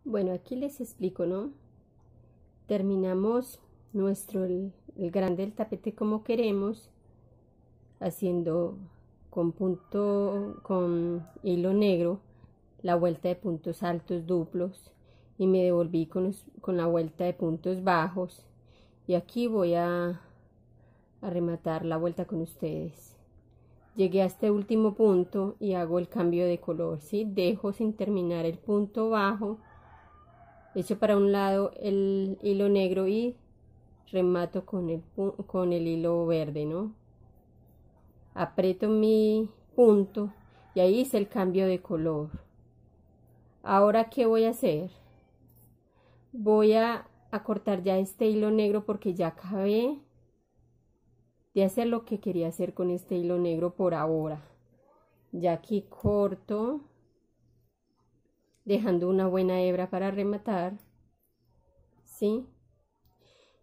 Bueno, aquí les explico, ¿no? Terminamos el grande del tapete como queremos, haciendo con hilo negro la vuelta de puntos altos duplos, y me devolví con la vuelta de puntos bajos, y aquí voy a rematar la vuelta con ustedes. Llegué a este último punto y hago el cambio de color, ¿sí? Dejo sin terminar el punto bajo, echo para un lado el hilo negro y remato con el hilo verde, ¿no? Aprieto mi punto y ahí hice el cambio de color. Ahora, ¿qué voy a hacer? Voy a cortar ya este hilo negro porque ya acabé de hacer lo que quería hacer con este hilo negro por ahora. Ya aquí corto, dejando una buena hebra para rematar, ¿sí?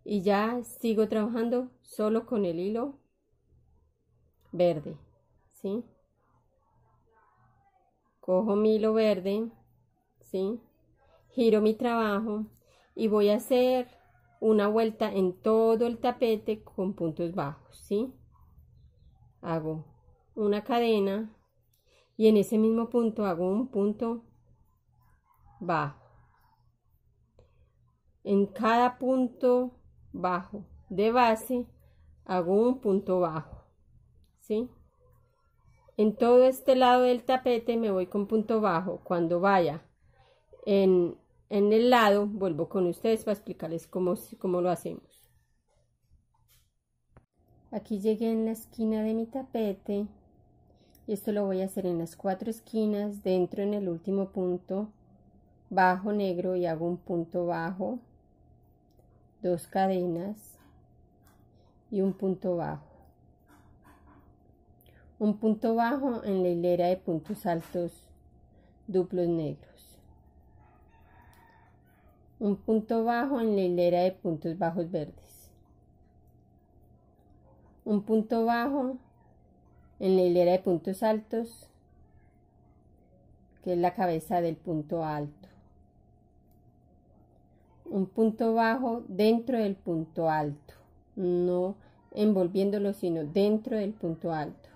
Y ya sigo trabajando solo con el hilo verde, ¿sí? Cojo mi hilo verde, ¿sí? Giro mi trabajo y voy a hacer una vuelta en todo el tapete con puntos bajos, ¿sí? Hago una cadena y en ese mismo punto hago un punto bajo. En cada punto bajo de base hago un punto bajo, ¿sí? En todo este lado del tapete me voy con punto bajo. Cuando vaya en el lado, vuelvo con ustedes para explicarles cómo lo hacemos. Aquí llegué en la esquina de mi tapete y esto lo voy a hacer en las 4 esquinas, dentro en el último punto bajo negro, y hago un punto bajo, 2 cadenas y un punto bajo. Un punto bajo en la hilera de puntos altos duplos negros. Un punto bajo en la hilera de puntos bajos verdes. Un punto bajo en la hilera de puntos altos, que es la cabeza del punto alto. Un punto bajo dentro del punto alto, no envolviéndolo, sino dentro del punto alto.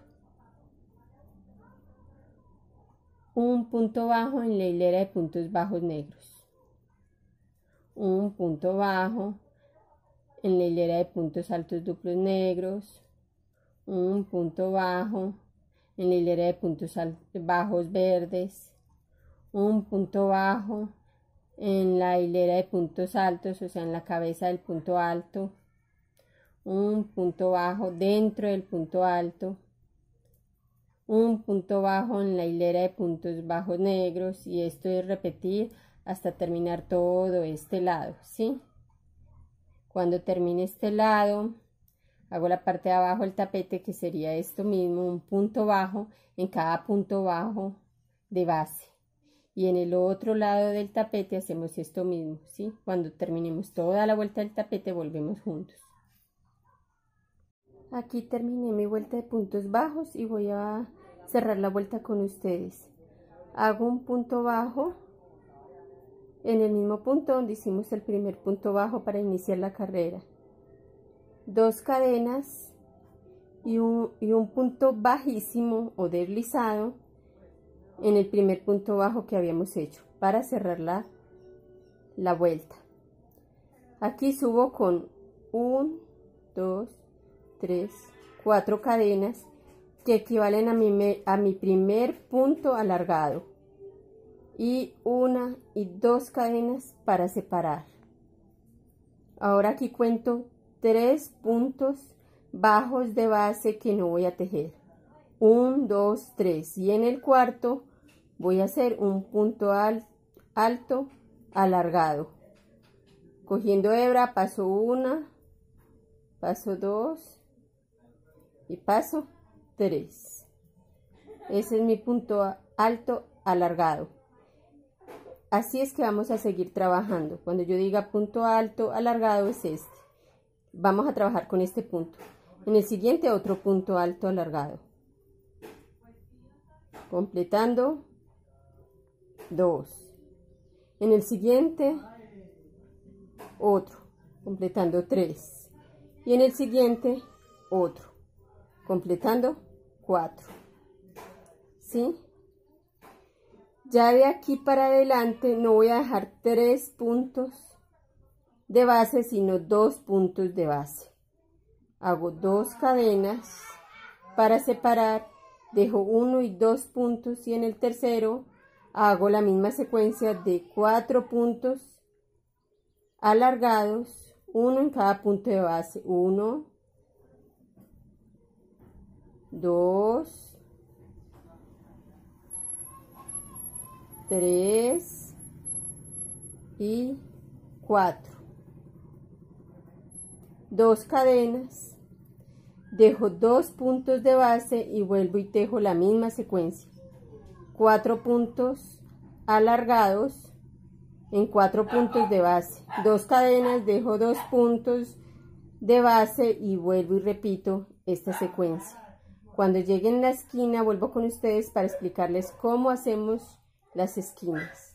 Un punto bajo en la hilera de puntos bajos negros. Un punto bajo en la hilera de puntos altos duplos negros. Un punto bajo en la hilera de puntos bajos verdes. Un punto bajo en la hilera de puntos altos, o sea, en la cabeza del punto alto. Un punto bajo dentro del punto alto. Un punto bajo en la hilera de puntos bajos negros, y esto es repetir hasta terminar todo este lado, ¿sí? Cuando termine este lado, hago la parte de abajo del tapete, que sería esto mismo, un punto bajo en cada punto bajo de base, y en el otro lado del tapete hacemos esto mismo, ¿sí? Cuando terminemos toda la vuelta del tapete volvemos juntos. Aquí terminé mi vuelta de puntos bajos y voy a cerrar la vuelta con ustedes. Hago un punto bajo en el mismo punto donde hicimos el primer punto bajo para iniciar la carrera. 2 cadenas y un punto bajísimo o deslizado en el primer punto bajo que habíamos hecho para cerrar la vuelta. Aquí subo con 1, 2, 3, 4 cadenas que equivalen a mi primer punto alargado, y 1 y 2 cadenas para separar. Ahora aquí cuento 3 puntos bajos de base que no voy a tejer. 1, 2, 3, y en el cuarto voy a hacer un punto alto alargado. Cogiendo hebra, paso 1, paso 2 y paso 3. Ese es mi punto alto alargado. Así es que vamos a seguir trabajando. Cuando yo diga punto alto alargado es este. Vamos a trabajar con este punto. En el siguiente otro punto alto alargado. Completando 2. En el siguiente, otro, completando 3. Y en el siguiente, otro, completando 4. ¿Sí? Ya de aquí para adelante no voy a dejar 3 puntos de base, sino 2 puntos de base. Hago 2 cadenas para separar, dejo 1 y 2 puntos y en el tercero hago la misma secuencia de 4 puntos alargados, 1 en cada punto de base. 1, 2, 3 y 4. 2 cadenas, dejo 2 puntos de base y vuelvo y tejo la misma secuencia. 4 puntos alargados en 4 puntos de base. 2 cadenas, dejo 2 puntos de base y vuelvo y repito esta secuencia. Cuando llegue en la esquina vuelvo con ustedes para explicarles cómo hacemos las esquinas.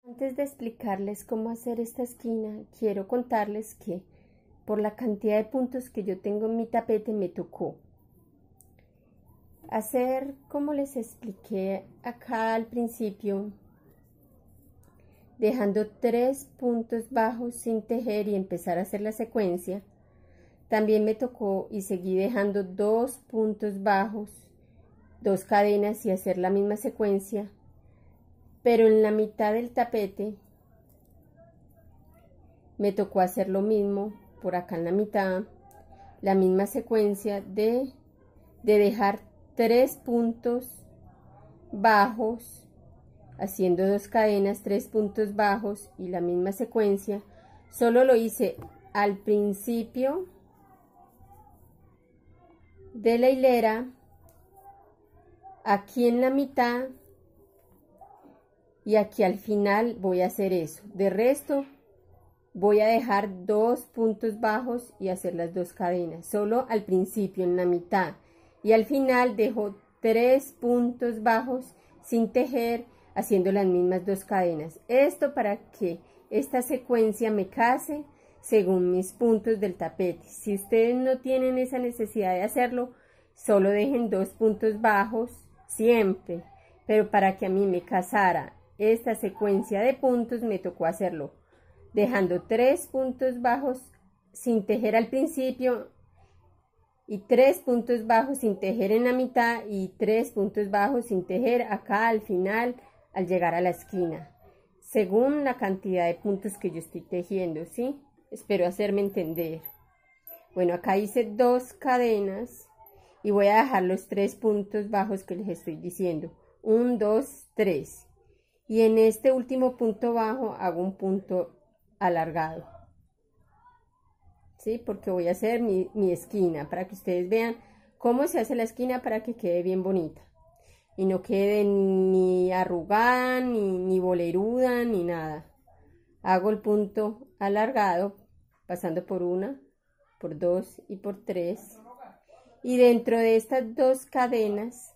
Antes de explicarles cómo hacer esta esquina, quiero contarles que por la cantidad de puntos que yo tengo en mi tapete me tocó hacer, como les expliqué acá al principio, dejando 3 puntos bajos sin tejer y empezar a hacer la secuencia. También me tocó y seguí dejando 2 puntos bajos, 2 cadenas y hacer la misma secuencia. Pero en la mitad del tapete me tocó hacer lo mismo por acá en la mitad, la misma secuencia de dejar 3 puntos bajos, haciendo 2 cadenas, 3 puntos bajos y la misma secuencia. Solo lo hice al principio de la hilera, aquí en la mitad, y aquí al final voy a hacer eso. De resto voy a dejar 2 puntos bajos y hacer las 2 cadenas, solo al principio en la mitad, y al final dejo 3 puntos bajos sin tejer, haciendo las mismas 2 cadenas. Esto para que esta secuencia me case según mis puntos del tapete. Si ustedes no tienen esa necesidad de hacerlo, solo dejen 2 puntos bajos siempre, pero para que a mí me casara esta secuencia de puntos me tocó hacerlo dejando 3 puntos bajos sin tejer al principio y 3 puntos bajos sin tejer en la mitad y 3 puntos bajos sin tejer acá al final al llegar a la esquina, según la cantidad de puntos que yo estoy tejiendo, ¿sí? Espero hacerme entender. Bueno, acá hice 2 cadenas y voy a dejar los 3 puntos bajos que les estoy diciendo, 1, 2, 3. Y en este último punto bajo hago un punto alargado, ¿sí? Porque voy a hacer mi esquina para que ustedes vean cómo se hace la esquina para que quede bien bonita y no quede ni arrugada, ni boleruda, ni nada. Hago el punto alargado pasando por 1, por 2 y por 3, y dentro de estas 2 cadenas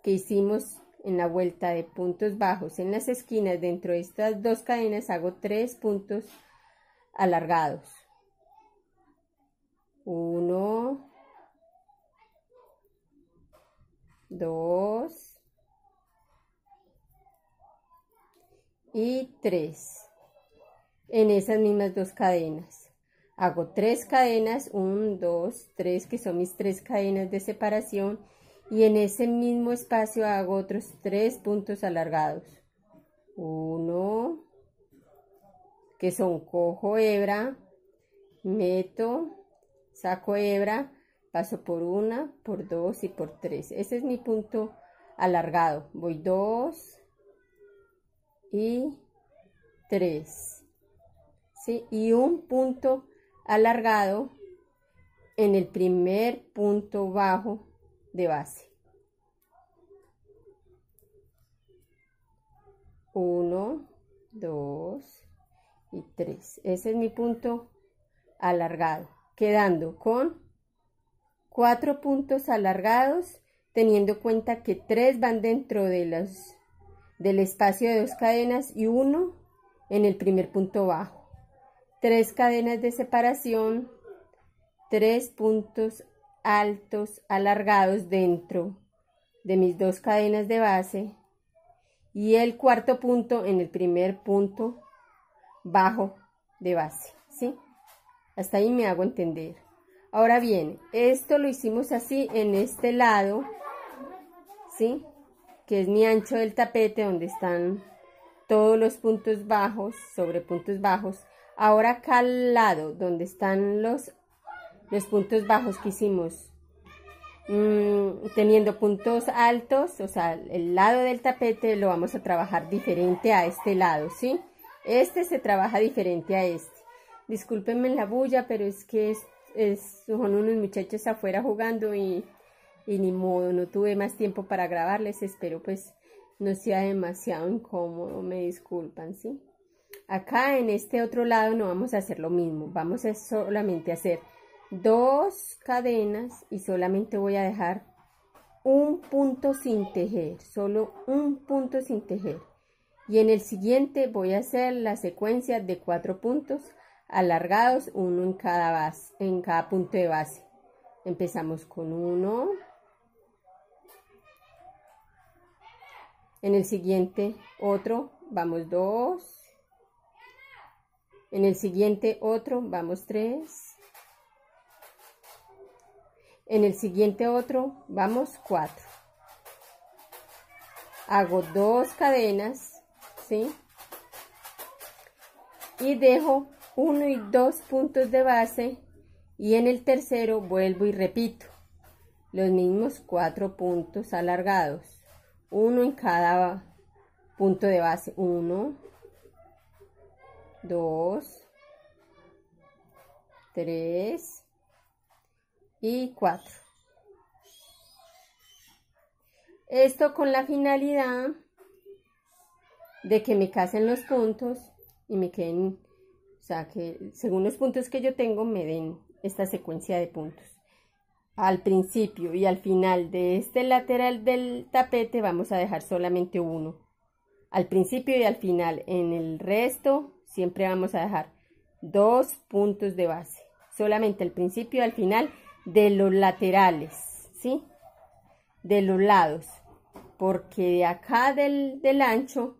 que hicimos en la vuelta de puntos bajos en las esquinas, dentro de estas 2 cadenas hago 3 puntos alargados. 1, 2 y 3. En esas mismas 2 cadenas hago 3 cadenas, 1, 2, 3, que son mis 3 cadenas de separación, y en ese mismo espacio hago otros 3 puntos alargados. 1, que son cojo hebra, meto, saco hebra, paso por 1, por 2 y por 3. Ese es mi punto alargado. Voy 2 y 3, ¿sí? Y un punto alargado en el primer punto bajo de base. 1, 2 y 3. Ese es mi punto alargado, quedando con 4 puntos alargados, teniendo en cuenta que 3 van dentro de del espacio de 2 cadenas y 1 en el primer punto bajo, 3 cadenas de separación, 3 puntos altos alargados dentro de mis 2 cadenas de base y el cuarto punto en el primer punto bajo de base, ¿sí? Hasta ahí me hago entender. Ahora bien, esto lo hicimos así en este lado, ¿sí? Que es mi ancho del tapete donde están todos los puntos bajos sobre puntos bajos. Ahora acá al lado donde están los puntos bajos que hicimos teniendo puntos altos, o sea, el lado del tapete lo vamos a trabajar diferente a este lado, ¿sí? Este se trabaja diferente a este. Discúlpenme la bulla, pero es que son unos muchachos afuera jugando y ni modo, no tuve más tiempo para grabarles. Espero pues no sea demasiado incómodo, me disculpan, ¿sí? Acá en este otro lado no vamos a hacer lo mismo, vamos a solamente hacer 2 cadenas y solamente voy a dejar un punto sin tejer, solo un punto sin tejer. Y en el siguiente voy a hacer la secuencia de 4 puntos alargados, uno en cada punto de base. Empezamos con 1, en el siguiente otro, vamos 2, en el siguiente otro, vamos 3, en el siguiente otro, vamos 4. Hago 2 cadenas, ¿sí? Y dejo 1 y 2 puntos de base y en el tercero vuelvo y repito los mismos 4 puntos alargados, uno en cada punto de base, 1, 2, 3 y 4. Esto con la finalidad de que me casen los puntos y me queden, o sea, que según los puntos que yo tengo me den esta secuencia de puntos. Al principio y al final de este lateral del tapete vamos a dejar solamente 1. Al principio y al final, en el resto siempre vamos a dejar 2 puntos de base. Solamente al principio y al final de los laterales, ¿sí? De los lados. Porque de acá del ancho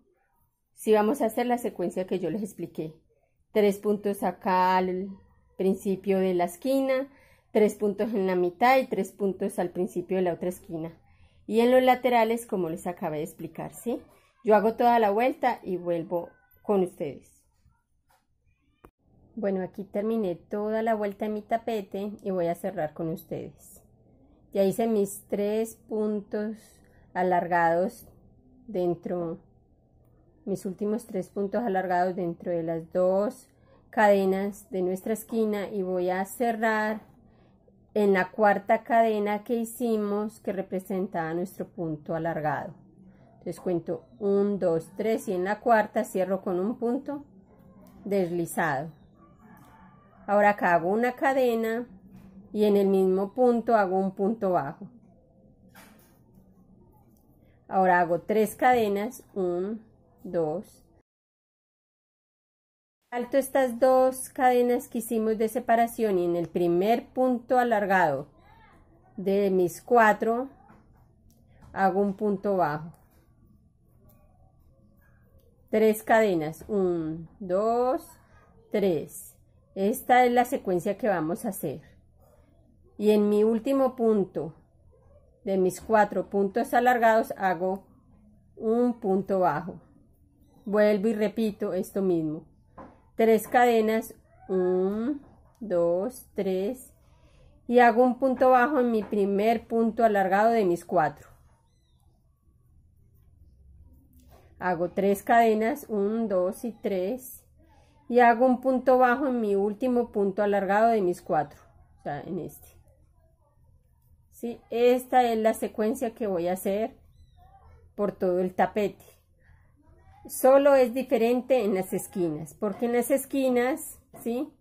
sí vamos a hacer la secuencia que yo les expliqué. 3 puntos acá al principio de la esquina, 3 puntos en la mitad y 3 puntos al principio de la otra esquina. Y en los laterales, como les acabé de explicar, ¿sí? Yo hago toda la vuelta y vuelvo con ustedes. Bueno, aquí terminé toda la vuelta en mi tapete y voy a cerrar con ustedes. Ya hice mis 3 puntos alargados dentro, mis últimos 3 puntos alargados dentro de las 2 cadenas de nuestra esquina y voy a cerrar en la cuarta cadena que hicimos que representaba nuestro punto alargado. Entonces cuento 1, 2, 3 y en la cuarta cierro con un punto deslizado. Ahora acá hago una cadena y en el mismo punto hago un punto bajo. Ahora hago 3 cadenas, 1, 2. Salto estas 2 cadenas que hicimos de separación y en el primer punto alargado de mis 4 hago un punto bajo. 3 cadenas, 1, 2, 3. Esta es la secuencia que vamos a hacer. Y en mi último punto de mis 4 puntos alargados hago un punto bajo. Vuelvo y repito esto mismo. 3 cadenas, 1, 2, 3 y hago un punto bajo en mi primer punto alargado de mis 4. Hago 3 cadenas, 1, 2 y 3 y hago un punto bajo en mi último punto alargado de mis 4, o sea, en este. ¿Sí? Esta es la secuencia que voy a hacer por todo el tapete. Solo es diferente en las esquinas, porque en las esquinas, ¿sí?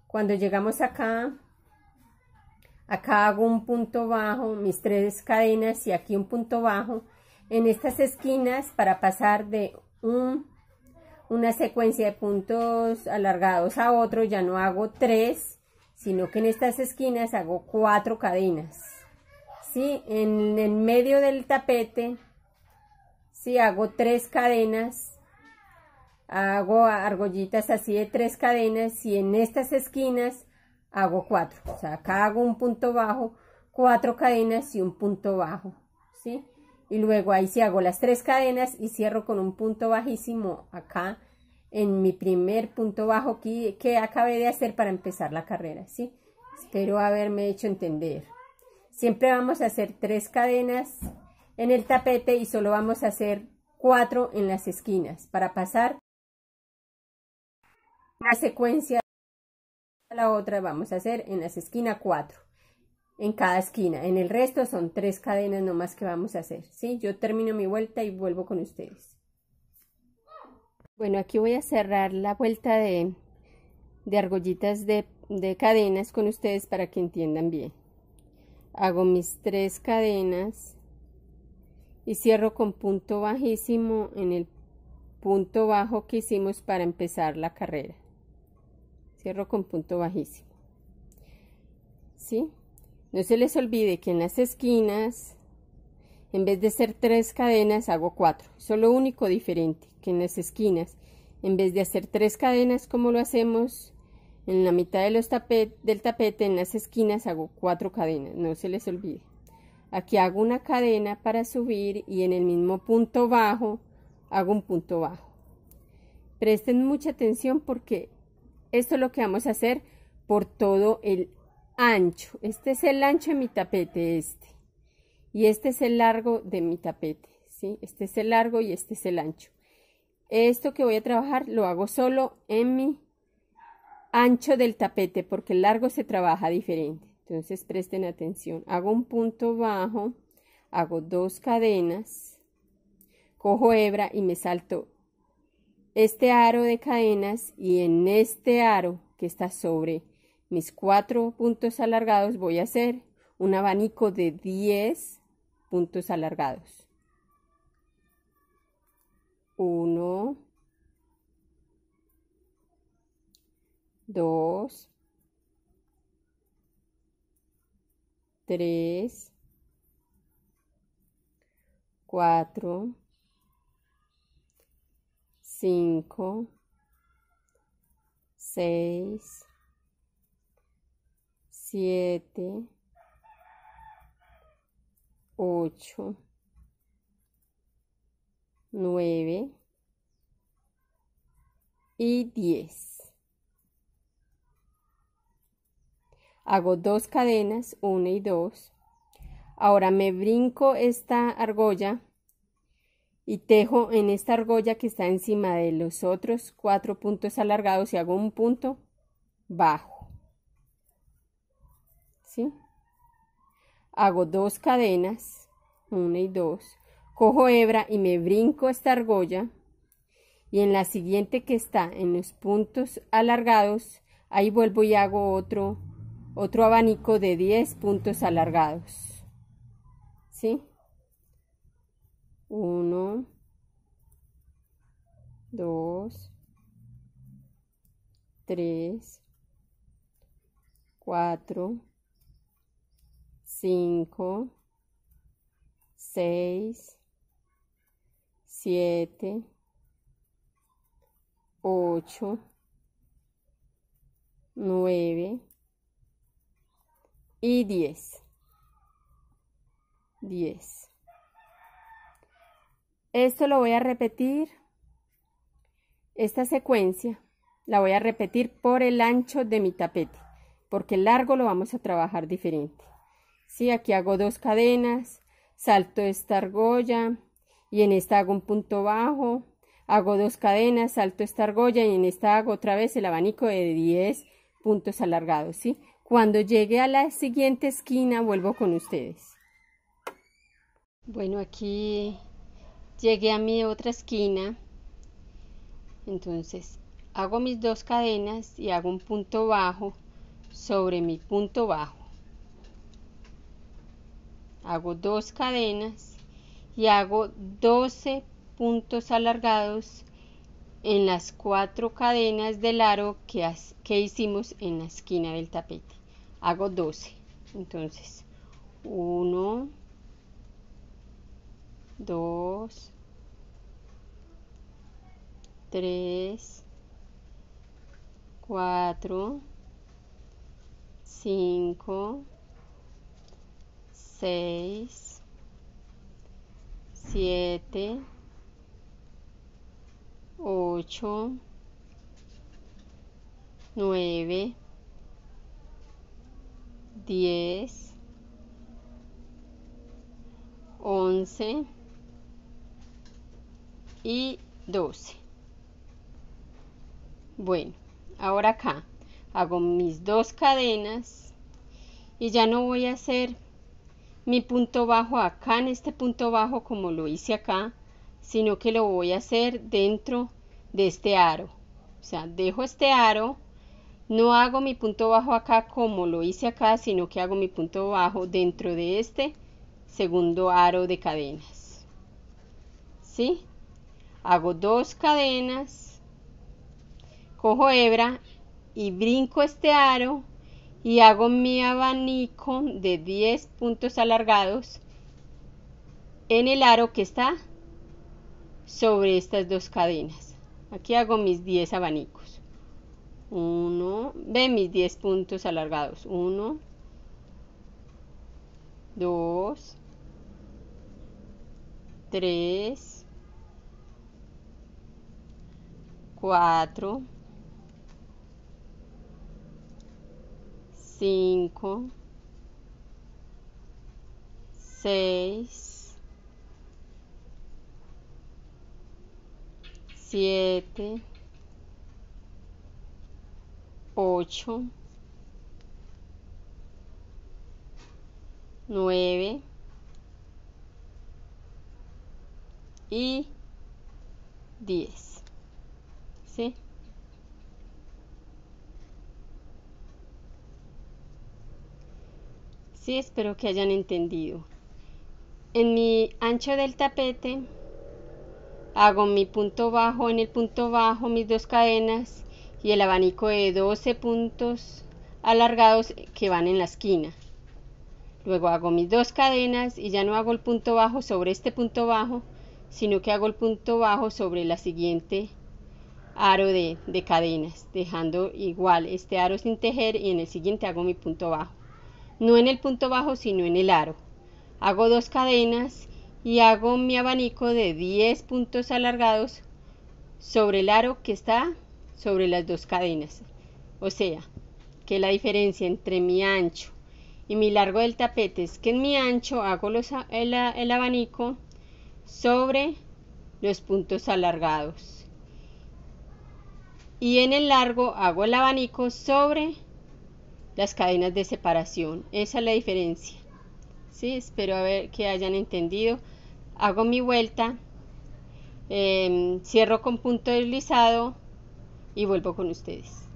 Cuando llegamos acá hago un punto bajo, mis 3 cadenas y aquí un punto bajo. en estas esquinas, para pasar de una secuencia de puntos alargados a otro, ya no hago 3, sino que en estas esquinas hago 4 cadenas. ¿Sí? En el medio del tapete, ¿sí? Hago 3 cadenas, hago argollitas así de 3 cadenas, y en estas esquinas hago 4. O sea, acá hago un punto bajo, 4 cadenas y un punto bajo, ¿sí? Y luego ahí sí hago las 3 cadenas y cierro con un punto bajísimo acá en mi primer punto bajo que acabé de hacer para empezar la carrera, ¿sí? Espero haberme hecho entender. Siempre vamos a hacer 3 cadenas en el tapete y solo vamos a hacer 4 en las esquinas para pasar una secuencia a la otra. Vamos a hacer en las esquinas 4 en cada esquina. En el resto son 3 cadenas nomás que vamos a hacer, ¿sí? Yo termino mi vuelta y vuelvo con ustedes. Bueno, aquí voy a cerrar la vuelta de argollitas de cadenas con ustedes para que entiendan bien. Hago mis 3 cadenas y cierro con punto bajísimo en el punto bajo que hicimos para empezar la carrera. Cierro con punto bajísimo, ¿sí? No se les olvide que en las esquinas, en vez de hacer 3 cadenas, hago 4. Eso es lo único diferente, que en las esquinas, en vez de hacer 3 cadenas como lo hacemos en la mitad de del tapete, en las esquinas hago 4 cadenas. No se les olvide. Aquí hago una cadena para subir y en el mismo punto bajo hago un punto bajo. Presten mucha atención porque esto es lo que vamos a hacer por todo el ancho. Este es el ancho de mi tapete, y este es el largo de mi tapete, ¿sí? Este es el largo y este es el ancho. Esto que voy a trabajar lo hago solo en mi ancho del tapete porque el largo se trabaja diferente. Entonces presten atención. Hago un punto bajo, hago 2 cadenas, cojo hebra y me salto este aro de cadenas, y en este aro que está sobre mis 4 puntos alargados voy a hacer un abanico de 10 puntos alargados. 1, 2, 3, 4, 5, 6, 7, 8, 9 y 10. Hago 2 cadenas, 1 y 2. Ahora me brinco esta argolla y tejo en esta argolla que está encima de los otros 4 puntos alargados y hago un punto bajo, ¿sí? Hago 2 cadenas, 1 y 2, cojo hebra y me brinco esta argolla, y en la siguiente que está en los puntos alargados, ahí vuelvo y hago otro abanico de 10 puntos alargados, ¿sí? 1, 2, 3, 4, 5, 6, 7, 8, 9 y 10. 10. Esto lo voy a repetir, esta secuencia la voy a repetir por el ancho de mi tapete, porque el largo lo vamos a trabajar diferente. ¿Sí? Aquí hago 2 cadenas, salto esta argolla y en esta hago un punto bajo, hago 2 cadenas, salto esta argolla y en esta hago otra vez el abanico de 10 puntos alargados, ¿sí? Cuando llegue a la siguiente esquina vuelvo con ustedes. Bueno, aquí llegué a mi otra esquina, entonces hago mis 2 cadenas y hago un punto bajo sobre mi punto bajo. Hago 2 cadenas y hago 12 puntos alargados en las 4 cadenas del aro que hicimos en la esquina del tapete. Hago 12. Entonces 1, 2, 3, 4, 5, 6, 7, 8, 9, 10, 11 y 12. Bueno, ahora acá hago mis 2 cadenas y ya no voy a hacer mi punto bajo acá en este punto bajo como lo hice acá, sino que lo voy a hacer dentro de este aro. O sea, dejo este aro, no hago mi punto bajo acá como lo hice acá, sino que hago mi punto bajo dentro de este segundo aro de cadenas. ¿Sí? Hago 2 cadenas, cojo hebra y brinco este aro y hago mi abanico de 10 puntos alargados en el aro que está sobre estas 2 cadenas. Aquí hago mis 10 abanicos. Ven mis 10 puntos alargados. 1, 2, 3, 4, 5, 6, 7, 8, 9 y 10. ¿Sí? Sí, espero que hayan entendido. En mi ancho del tapete hago mi punto bajo, en el punto bajo mis 2 cadenas y el abanico de 12 puntos alargados que van en la esquina. Luego hago mis 2 cadenas y ya no hago el punto bajo sobre este punto bajo, sino que hago el punto bajo sobre la siguiente aro de cadenas, dejando igual este aro sin tejer, y en el siguiente hago mi punto bajo. No en el punto bajo, sino en el aro. Hago 2 cadenas y hago mi abanico de 10 puntos alargados sobre el aro que está sobre las 2 cadenas. O sea, que la diferencia entre mi ancho y mi largo del tapete es que en mi ancho hago el abanico sobre los puntos alargados y en el largo hago el abanico sobre las cadenas de separación. Esa es la diferencia. ¿Sí? Espero que hayan entendido. Hago mi vuelta, cierro con punto deslizado y vuelvo con ustedes.